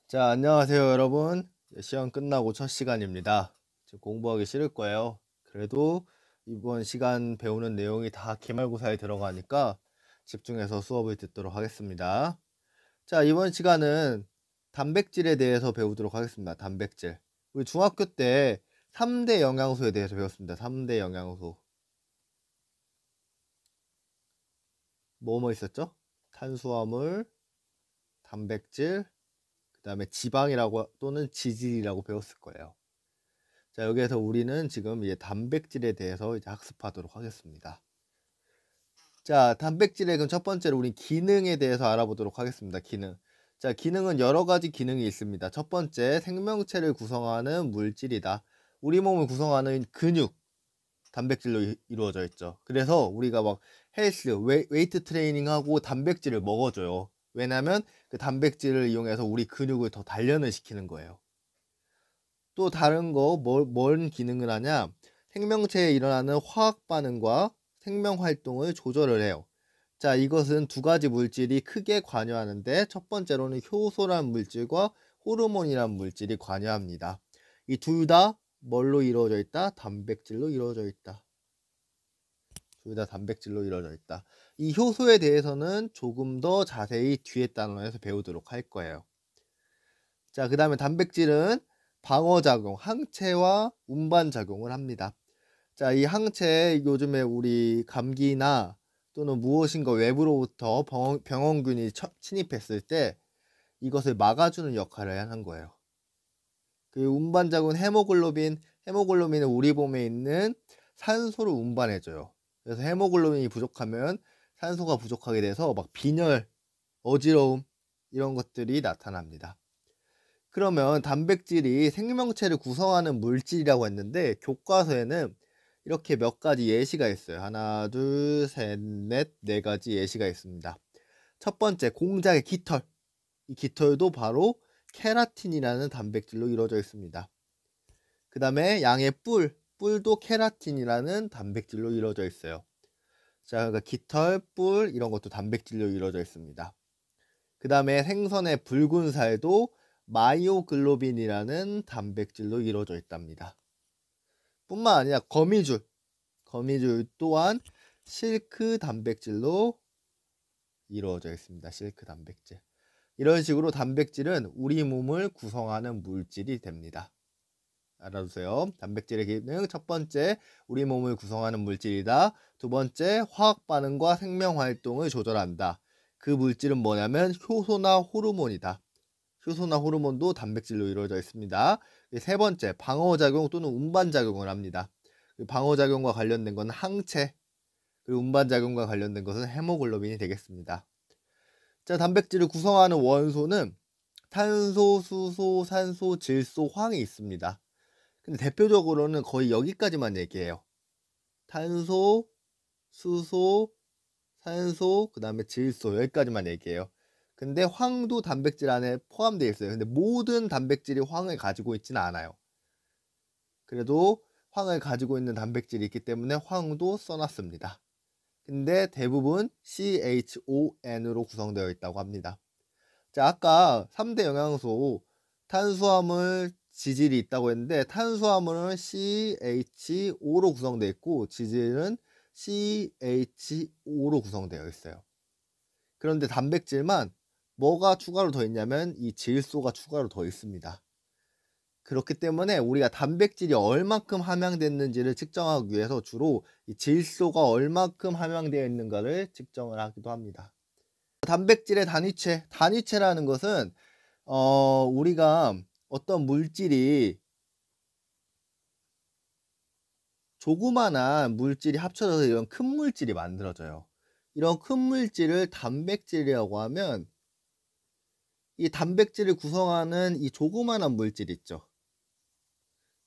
자, 안녕하세요, 여러분. 시험 끝나고 첫 시간입니다. 지금 공부하기 싫을 거예요. 그래도 이번 시간 배우는 내용이 다 기말고사에 들어가니까 집중해서 수업을 듣도록 하겠습니다. 자, 이번 시간은 단백질에 대해서 배우도록 하겠습니다. 단백질. 우리 중학교 때 3대 영양소에 대해서 배웠습니다. 3대 영양소. 뭐뭐 있었죠? 탄수화물, 단백질, 그 다음에 지방이라고 또는 지질이라고 배웠을 거예요. 자, 여기에서 우리는 지금 이제 단백질에 대해서 이제 학습하도록 하겠습니다. 자, 단백질의 그럼 첫 번째로 우리 기능에 대해서 알아보도록 하겠습니다. 기능. 자, 기능은 여러 가지 기능이 있습니다. 첫 번째, 생명체를 구성하는 물질이다. 우리 몸을 구성하는 근육, 단백질로 이루어져 있죠. 그래서 우리가 막 헬스, 웨이트 트레이닝하고 단백질을 먹어줘요. 왜냐면 그 단백질을 이용해서 우리 근육을 더 단련을 시키는 거예요. 또 다른 거 뭔 기능을 하냐? 생명체에 일어나는 화학 반응과 생명 활동을 조절을 해요. 자, 이것은 두 가지 물질이 크게 관여하는데 첫 번째로는 효소란 물질과 호르몬이란 물질이 관여합니다. 이 둘 다 뭘로 이루어져 있다? 단백질로 이루어져 있다. 둘 다 단백질로 이루어져 있다. 이 효소에 대해서는 조금 더 자세히 뒤에 단원에서 배우도록 할 거예요. 자, 그 다음에 단백질은 방어작용, 항체와 운반작용을 합니다. 자, 이 항체 요즘에 우리 감기나 또는 무엇인가 외부로부터 병원균이 침입했을 때 이것을 막아주는 역할을 하는 거예요. 그 운반작용은 헤모글로빈은 우리 몸에 있는 산소를 운반해줘요. 그래서 헤모글로빈이 부족하면 산소가 부족하게 돼서 막 빈혈, 어지러움 이런 것들이 나타납니다. 그러면 단백질이 생명체를 구성하는 물질이라고 했는데 교과서에는 이렇게 몇 가지 예시가 있어요. 하나, 둘, 셋, 넷, 네 가지 예시가 있습니다. 첫 번째, 공작의 깃털. 이 깃털도 바로 케라틴이라는 단백질로 이루어져 있습니다. 그 다음에 양의 뿔도 케라틴이라는 단백질로 이루어져 있어요. 자, 그러니까 깃털, 뿔 이런 것도 단백질로 이루어져 있습니다. 그 다음에 생선의 붉은 살도 마이오글로빈이라는 단백질로 이루어져 있답니다. 뿐만 아니라 거미줄 또한 실크 단백질로 이루어져 있습니다. 실크 단백질. 이런 식으로 단백질은 우리 몸을 구성하는 물질이 됩니다. 알아두세요. 단백질의 기능 첫 번째, 우리 몸을 구성하는 물질이다. 두 번째, 화학 반응과 생명 활동을 조절한다. 그 물질은 뭐냐면 효소나 호르몬이다. 효소나 호르몬도 단백질로 이루어져 있습니다. 세 번째, 방어작용 또는 운반작용을 합니다. 방어작용과 관련된 것은 항체, 그리고 운반작용과 관련된 것은 헤모글로빈이 되겠습니다. 자, 단백질을 구성하는 원소는 탄소, 수소, 산소, 질소, 황이 있습니다. 근데 대표적으로는 거의 여기까지만 얘기해요. 탄소, 수소, 산소, 그 다음에 질소 여기까지만 얘기해요. 근데 황도 단백질 안에 포함되어 있어요. 근데 모든 단백질이 황을 가지고 있지는 않아요. 그래도 황을 가지고 있는 단백질이 있기 때문에 황도 써놨습니다. 근데 대부분 CHON으로 구성되어 있다고 합니다. 자, 아까 3대 영양소 탄수화물, 지질이 있다고 했는데 탄수화물은 CHO로 구성되어 있고 지질은 CHO로 구성되어 있어요. 그런데 단백질만 뭐가 추가로 더 있냐면 이 질소가 추가로 더 있습니다. 그렇기 때문에 우리가 단백질이 얼마큼 함양됐는지를 측정하기 위해서 주로 이 질소가 얼마큼 함양되어 있는가를 측정을 하기도 합니다. 단백질의 단위체라는 것은 우리가 어떤 물질이 조그만한 물질이 합쳐져서 이런 큰 물질이 만들어져요. 이런 큰 물질을 단백질이라고 하면 이 단백질을 구성하는 이 조그만한 물질 있죠.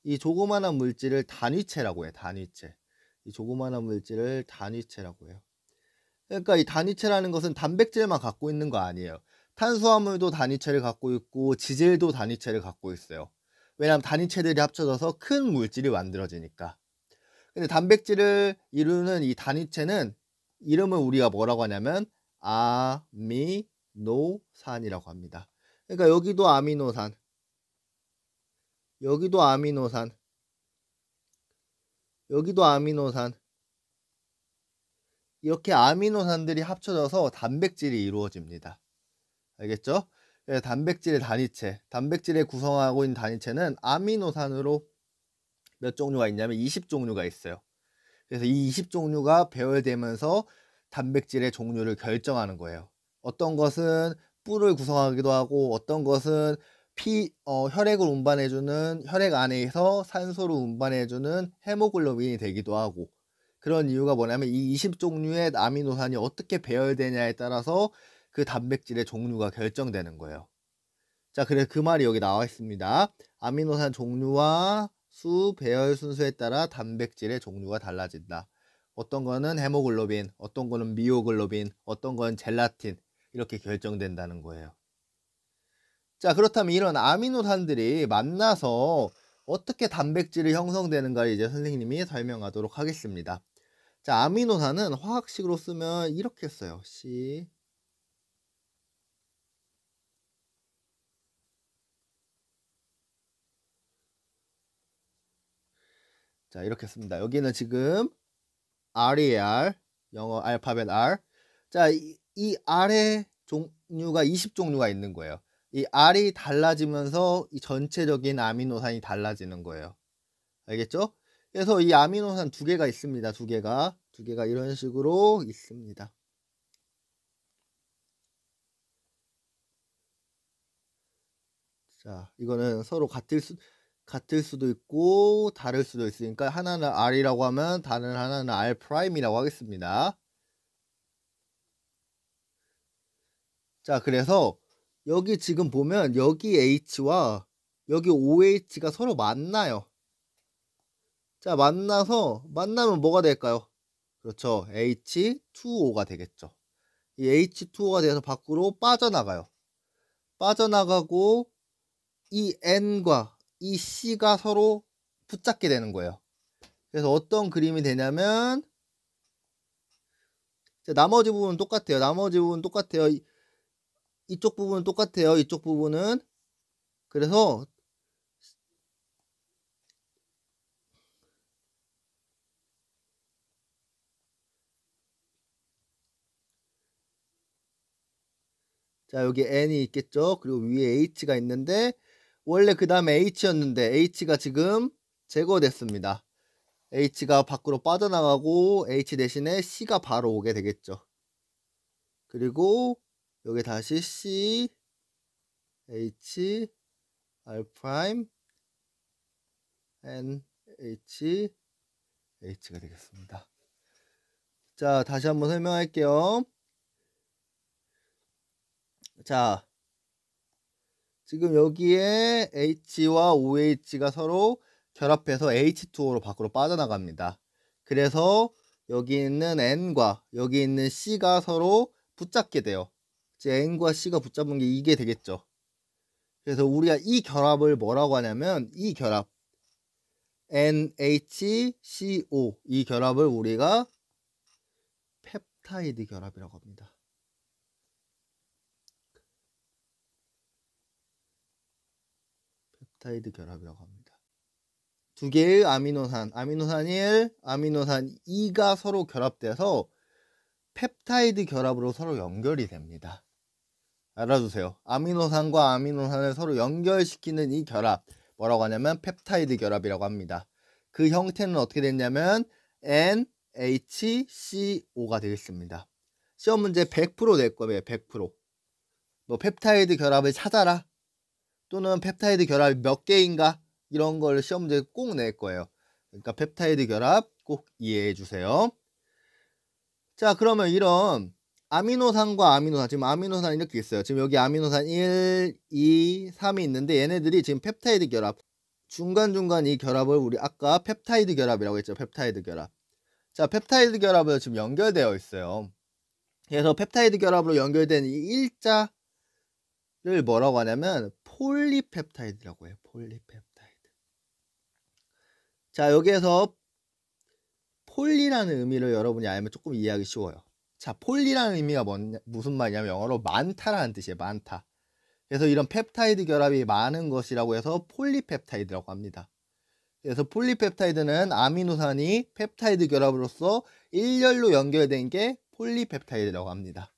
이 조그만한 물질을 단위체라고 해요. 단위체. 이 조그만한 물질을 단위체라고 해요. 그러니까 이 단위체라는 것은 단백질만 갖고 있는 거 아니에요. 탄수화물도 단위체를 갖고 있고 지질도 단위체를 갖고 있어요. 왜냐하면 단위체들이 합쳐져서 큰 물질이 만들어지니까. 근데 단백질을 이루는 이 단위체는 이름을 우리가 뭐라고 하냐면 아미노산이라고 합니다. 그러니까 여기도 아미노산, 여기도 아미노산, 여기도 아미노산. 이렇게 아미노산들이 합쳐져서 단백질이 이루어집니다. 알겠죠? 그래서 단백질의 단위체, 단백질을 구성하고 있는 단위체는 아미노산으로 몇 종류가 있냐면 20종류가 있어요. 그래서 이 20종류가 배열되면서 단백질의 종류를 결정하는 거예요. 어떤 것은 뿔을 구성하기도 하고, 어떤 것은 혈액을 운반해주는, 혈액 안에서 산소를 운반해주는 헤모글로빈이 되기도 하고, 그런 이유가 뭐냐면 이 20종류의 아미노산이 어떻게 배열되냐에 따라서 그 단백질의 종류가 결정되는 거예요. 자, 그래서 그 말이 여기 나와 있습니다. 아미노산 종류와 수, 배열 순서에 따라 단백질의 종류가 달라진다. 어떤 거는 헤모글로빈, 어떤 거는 미오글로빈, 어떤 건 젤라틴, 이렇게 결정된다는 거예요. 자, 그렇다면 이런 아미노산들이 만나서 어떻게 단백질이 형성되는가를 이제 선생님이 설명하도록 하겠습니다. 자, 아미노산은 화학식으로 쓰면 이렇게 써요. C. 자, 이렇게 씁니다. 여기는 지금 R이에요. R. 영어 알파벳 R. 자, 이 R의 종류가 20종류가 있는 거예요. 이 R이 달라지면서 이 전체적인 아미노산이 달라지는 거예요. 알겠죠? 그래서 이 아미노산 두 개가 있습니다. 두 개가 이런 식으로 있습니다. 자, 이거는 서로 같을 수도 있고 다를 수도 있으니까 하나는 R이라고 하면 다른 하나는 R'이라고 하겠습니다. 자, 그래서 여기 지금 보면 여기 H와 여기 OH가 서로 만나요. 자, 만나면 뭐가 될까요? 그렇죠. H2O가 되겠죠. 이 H2O가 돼서 밖으로 빠져나가요. 빠져나가고 이 N과 이 C가 서로 붙잡게 되는 거예요. 그래서 어떤 그림이 되냐면 나머지 부분은 똑같아요. 이쪽 부분은 똑같아요. 이쪽 부분은. 그래서 자, 여기 N이 있겠죠. 그리고 위에 H가 있는데 원래 그 다음에 H였는데 H가 지금 제거됐습니다. H가 밖으로 빠져나가고 H 대신에 C가 바로 오게 되겠죠. 그리고 여기 다시 C, H, R 프라임, N, H, H가 되겠습니다. 자, 다시 한번 설명할게요. 자, 지금 여기에 H와 OH가 서로 결합해서 H2O로 밖으로 빠져나갑니다. 그래서 여기 있는 N과 여기 있는 C가 서로 붙잡게 돼요. 이제 N과 C가 붙잡은 게 이게 되겠죠. 그래서 우리가 이 결합을 뭐라고 하냐면 이 결합 NHCO 이 결합을 우리가 펩타이드 결합이라고 합니다. 펩타이드 결합이라고 합니다. 두 개의 아미노산 1, 아미노산 2가 서로 결합돼서 펩타이드 결합으로 서로 연결이 됩니다. 알아두세요. 아미노산과 아미노산을 서로 연결시키는 이 결합 뭐라고 하냐면 펩타이드 결합이라고 합니다. 그 형태는 어떻게 됐냐면 NHCO가 되겠습니다. 시험 문제 100% 낼 거예요. 100%. 뭐 펩타이드 결합을 찾아라. 또는 펩타이드 결합이 몇 개인가? 이런 걸 시험 문제 꼭 낼 거예요. 그러니까 펩타이드 결합 꼭 이해해 주세요. 자, 그러면 이런 아미노산과 아미노산, 지금 아미노산 이렇게 있어요. 지금 여기 아미노산 1, 2, 3이 있는데 얘네들이 지금 펩타이드 결합, 중간중간 이 결합을 우리 아까 펩타이드 결합이라고 했죠. 펩타이드 결합. 자, 펩타이드 결합으로 지금 연결되어 있어요. 그래서 펩타이드 결합으로 연결된 이 일자를 뭐라고 하냐면 폴리펩타이드라고 해요. 폴리펩타이드. 자, 여기에서 폴리라는 의미를 여러분이 알면 조금 이해하기 쉬워요. 자, 폴리라는 의미가 무슨 말이냐면 영어로 많다라는 뜻이에요. 많다. 그래서 이런 펩타이드 결합이 많은 것이라고 해서 폴리펩타이드라고 합니다. 그래서 폴리펩타이드는 아미노산이 펩타이드 결합으로서 일렬로 연결된 게 폴리펩타이드라고 합니다.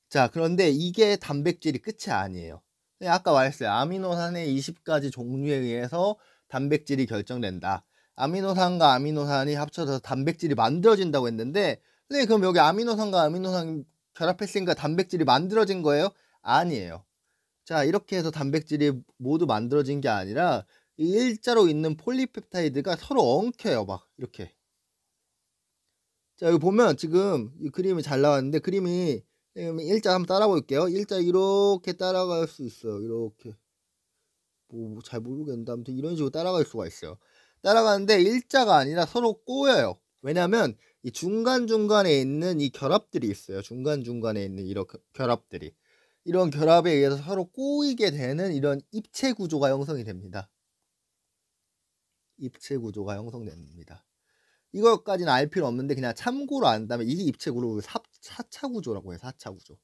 자, 그런데 이게 단백질이 끝이 아니에요. 아까 말했어요. 아미노산의 20가지 종류에 의해서 단백질이 결정된다. 아미노산과 아미노산이 합쳐져서 단백질이 만들어진다고 했는데, 네, 그럼 여기 아미노산과 아미노산 결합했으니까 단백질이 만들어진 거예요? 아니에요. 자, 이렇게 해서 단백질이 모두 만들어진 게 아니라 이 일자로 있는 폴리펩타이드가 서로 엉켜요. 막 이렇게. 자, 여기 보면 지금 이 그림이 잘 나왔는데, 그림이 일자 한번 따라 볼게요. 일자 이렇게 따라갈 수 있어요. 이렇게. 뭐 잘 모르겠는데 아무튼 이런 식으로 따라갈 수가 있어요. 따라가는데 일자가 아니라 서로 꼬여요. 왜냐면 이 중간중간에 있는 이 결합들이 있어요. 중간중간에 있는 이런 결합들이. 이런 결합에 의해서 서로 꼬이게 되는 이런 입체 구조가 형성이 됩니다. 입체 구조가 형성됩니다. 이것까지는 알 필요 없는데 그냥 참고로 안다면 이게 입체 구조 4차 구조라고 해요. 4차 구조.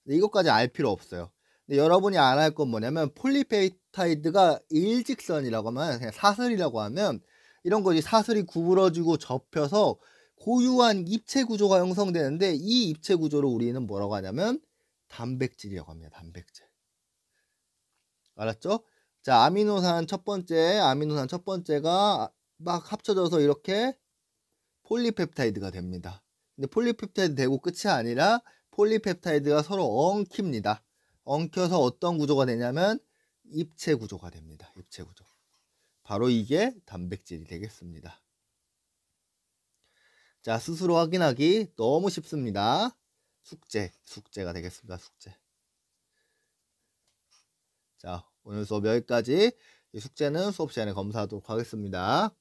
근데 이것까지 알 필요 없어요. 근데 여러분이 알아야 할 건 뭐냐면 폴리펩타이드가 일직선이라고 하면 그냥 사슬이라고 하면 이런 거지. 사슬이 구부러지고 접혀서 고유한 입체 구조가 형성되는데 이 입체 구조를 우리는 뭐라고 하냐면 단백질이라고 합니다. 단백질. 알았죠? 자, 아미노산 첫 번째가 막 합쳐져서 이렇게 폴리펩타이드가 됩니다. 근데 폴리펩타이드 되고 끝이 아니라 폴리펩타이드가 서로 엉킵니다. 엉켜서 어떤 구조가 되냐면 입체 구조가 됩니다. 입체 구조. 바로 이게 단백질이 되겠습니다. 자, 스스로 확인하기 너무 쉽습니다. 숙제가 되겠습니다. 숙제. 자, 오늘 수업 여기까지. 이 숙제는 수업 시간에 검사하도록 하겠습니다.